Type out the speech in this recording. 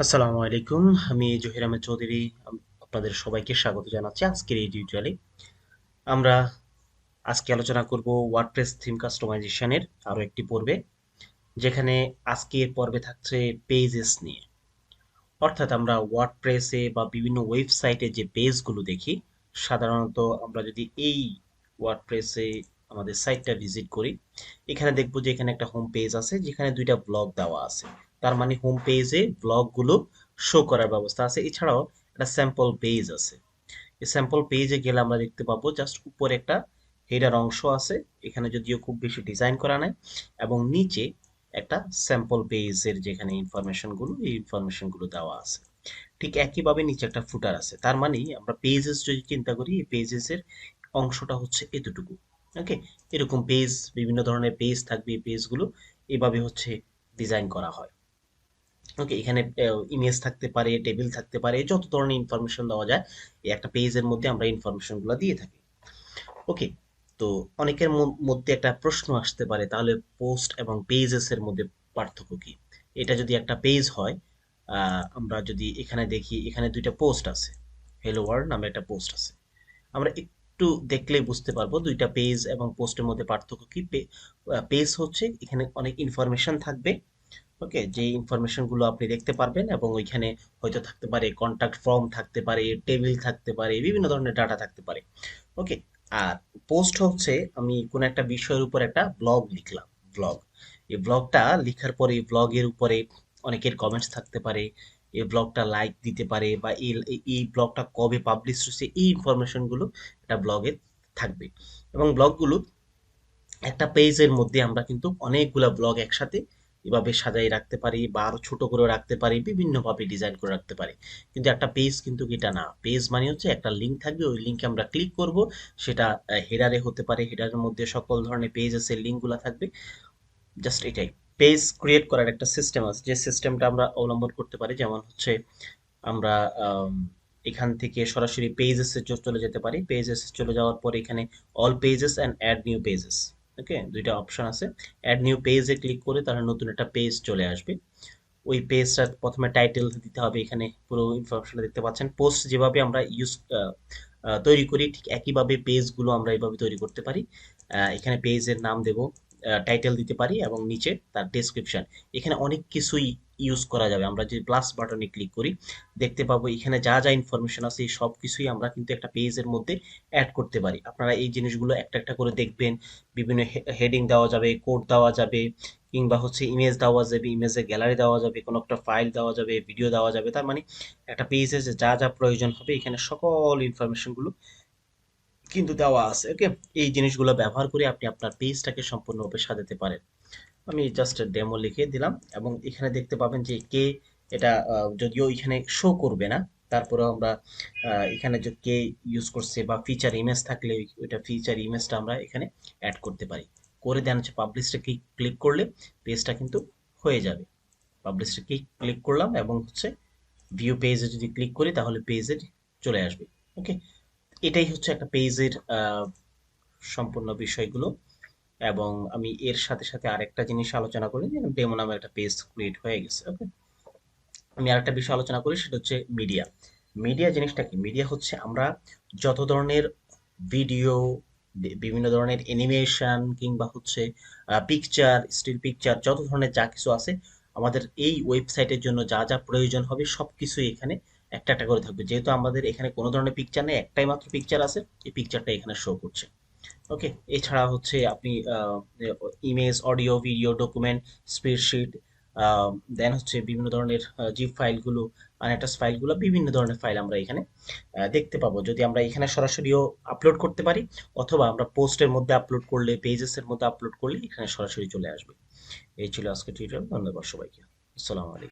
আসসালামু আলাইকুম। আমি জহির আহমেদ চৌধুরী। আপনাদের সবাইকে স্বাগত জানাচ্ছি আজকের এই টিউটোরিয়ালে। আমরা আজকে আলোচনা করব ওয়ার্ডপ্রেস থিম কাস্টমাইজেশনের আরো একটি পর্বে, যেখানে আজকের পর্বে থাকছে পেজেস নিয়ে। অর্থাৎ আমরা ওয়ার্ডপ্রেসে বা বিভিন্ন ওয়েবসাইটে যে পেজগুলো দেখি, সাধারণত আমরা যদি এই ওয়ার্ডপ্রেসে আমাদের সাইটটা ভিজিট করি, এখানে দেখব যে এখানে একটা হোম পেজ আছে যেখানে দুইটা ব্লগ দেওয়া আছে। তার মানে হোম পেজে ব্লগগুলো শো করার ব্যবস্থা আছে। এছাড়াও একটা স্যাম্পল পেজ আছে। এই স্যাম্পল পেজে গেলে আমরা দেখতে পাবো জাস্ট উপরে একটা হেডার অংশ আছে, এখানে যদিও খুব বেশি ডিজাইন করা নাই, এবং নিচে একটা স্যাম্পল পেজের যেখানে ইনফরমেশনগুলো এই ইনফরমেশনগুলো দেওয়া আছে। ঠিক একইভাবে নিচে একটা ফুটার আছে। তার মানে আমরা পেজেস যদি চিন্তা করি, এই পেজেসের অংশটা হচ্ছে এতটুকু। ওকে, এরকম পেজ, বিভিন্ন ধরনের পেজ থাকবে। এই পেজগুলো এভাবে হচ্ছে ডিজাইন করা হয়। ওকে, এখানে ইমেজ থাকতে পারে, টেবিল থাকতে পারে, যত ধরনের ইনফরমেশন দেওয়া যায় এই একটা পেজের মধ্যে আমরা ইনফরমেশনগুলো দিয়ে থাকি। ওকে, তো অনেকের মধ্যে একটা প্রশ্ন আসতে পারে, তাহলে পোস্ট এবং পেজেস এর মধ্যে পার্থক্য কি? এটা যদি একটা পেজ হয়, আমরা যদি এখানে দেখি, এখানে দুইটা পোস্ট আছে, হ্যালো ওয়ার্ল্ড নামে একটা পোস্ট আছে। আমরা একটু দেখলেই বুঝতে পারবো দুইটা পেজ এবং পোস্টের মধ্যে পার্থক্য কি। পেজ হচ্ছে এখানে অনেক ইনফরমেশন থাকবে। ওকে, যে ইনফরমেশন গুলো আপনি দেখতে পারবেন, এবং ওইখানে হয়তো থাকতে পারে কন্টাক্ট ফর্ম, থাকতে পারে টেবিল, থাকতে পারে বিভিন্ন ধরনের ডাটা থাকতে পারে। ওকে, আর পোস্ট হচ্ছে আমি কোন একটা বিষয়ের উপর একটা ব্লগ লিখলাম। ব্লগ, এই ব্লগটা লেখার পরে এই ব্লগের উপরে অনেকের কমেন্টস থাকতে পারে, এই ব্লগটা লাইক দিতে পারে, বা এই ব্লগটা কবে পাবলিশ হচ্ছে, এই ইনফরমেশন গুলো একটা ব্লগে থাকবে। এবং ব্লগগুলো একটা পেজের মধ্যে আমরা কিন্তু অনেকগুলা ব্লগ একসাথে এভাবে সাজাই রাখতে পারি, বা আরো ছোট করে রাখতে পারি, বিভিন্নভাবে ডিজাইন করে রাখতে পারি। কিন্তু একটা পেজ কিন্তু এটা না। পেজ মানে হচ্ছে একটা লিঙ্ক থাকবে, ওই লিঙ্কে আমরা ক্লিক করব, সেটা হেডারে হতে পারে, হেডারের মধ্যে সকল ধরনের পেজেসের লিঙ্কগুলো থাকবে। জাস্ট এটাই। পেজ ক্রিয়েট করার একটা সিস্টেম আছে, যে সিস্টেমটা আমরা অবলম্বন করতে পারি। যেমন হচ্ছে আমরা আম, এখান থেকে সরাসরি পেজেসে চলে যেতে পারি। পেজেস চলে যাওয়ার পর এখানে all pages and add new pages, okay, দুইটা অপশন আছে। অ্যাড নিউ পেজে ক্লিক করে তাহলে নতুন একটা পেজ চলে আসবে। ওই পেজটা প্রথমে টাইটেল দিতে হবে, এখানে পুরো ইনফরমেশনটা দেখতে পাচ্ছেন। পোস্ট যেভাবে আমরা তৈরি করি, ঠিক একইভাবে পেজগুলো আমরা এইভাবে তৈরি করতে পারি। এখানে পেজের নাম দেব, টাইটেল দিতে পারি, এবং নিচে তার ডেসক্রিপশন। এখানে অনেক কিছুই ইউজ করা যাবে। আমরা যদি প্লাস বাটনে ক্লিক করি, দেখতে পাবো এখানে যা যা ইনফরমেশন আছে এই সব কিছুই আমরা কিন্তু একটা পেজের মধ্যে অ্যাড করতে পারি। আপনারা এই জিনিসগুলো একটা একটা করে দেখবেন। বিভিন্ন হেডিং দেওয়া যাবে, কোড দেওয়া যাবে, কিংবা হচ্ছে ইমেজ দেওয়া যাবে, ইমেজের গ্যালারি দেওয়া যাবে, কোনো একটা ফাইল দেওয়া যাবে, ভিডিও দেওয়া যাবে। তার মানে একটা পেজে যা যা প্রয়োজন হবে এখানে সকল ইনফরমেশনগুলো কিন্তু দেওয়া আছে। ওকে, এই জিনিসগুলো ব্যবহার করে আপনি আপনার পেজটাকে সম্পূর্ণরূপে সাজাতে পারেন। আমি জাস্ট ডেমো লিখে দিলাম, এবং এখানে দেখতে পাবেন যে কে এটা, যদিও এখানে শো করবে না, তারপরেও আমরা এখানে যে কে ইউজ করছে বা ফিচার ইমেজ থাকলে ওইটা ফিচার ইমেজটা আমরা এখানে অ্যাড করতে পারি। করে দেন হচ্ছে পাবলিশটা ক্লিক করলে পেজটা কিন্তু হয়ে যাবে। পাবলিশটা ক্লিক করলাম, এবং হচ্ছে ভিউ পেজে যদি ক্লিক করি তাহলে পেজে চলে আসবে। ওকে, এটাই হচ্ছে একটা পেজের সম্পূর্ণ বিষয়গুলো। এবং আমি এর সাথে সাথে আরেকটা জিনিস আলোচনা করি, যে ডেমো নামে একটা পেজ ক্রিয়েট হয়ে গেছে। ওকে, আমি আরেকটা বিষয় আলোচনা করি, সেটা হচ্ছে মিডিয়া। মিডিয়া জিনিসটা কি? মিডিয়া হচ্ছে আমরা যত ধরনের ভিডিও, বিভিন্ন ধরনের অ্যানিমেশন, কিংবা হচ্ছে পিকচার, স্টিল পিকচার, যত ধরনের যা কিছু আছে আমাদের এই ওয়েবসাইটের জন্য যা যা প্রয়োজন হবে সব কিছুই এখানে একটা একটা করে থাকবে। যেহেতু আমাদের এখানে কোনো ধরনের পিকচার নেই, একটাই মাত্র পিকচার আছে, এই পিকচারটা এখানে শো করছে। ওকে, এছাড়া হচ্ছে আপনি image, audio, video, document, spreadsheet, then হচ্ছে বিভিন্ন ধরনের জিপ ফাইলগুলো, আনঅ্যাটাচ ফাইলগুলো, বিভিন্ন ধরনের ফাইল আমরা এখানে দেখতে পাবো। যদি আমরা এখানে সরাসরিও আপলোড করতে পারি, অথবা আমরা পোস্টের মধ্যে আপলোড করলে, পেজেসের মধ্যে আপলোড করলে এখানে সরাসরি চলে আসবে। এই ছিল আজকে টিউটোরিয়াল। ধন্যবাদ সবাইকে। আসসালামু আলাইকুম।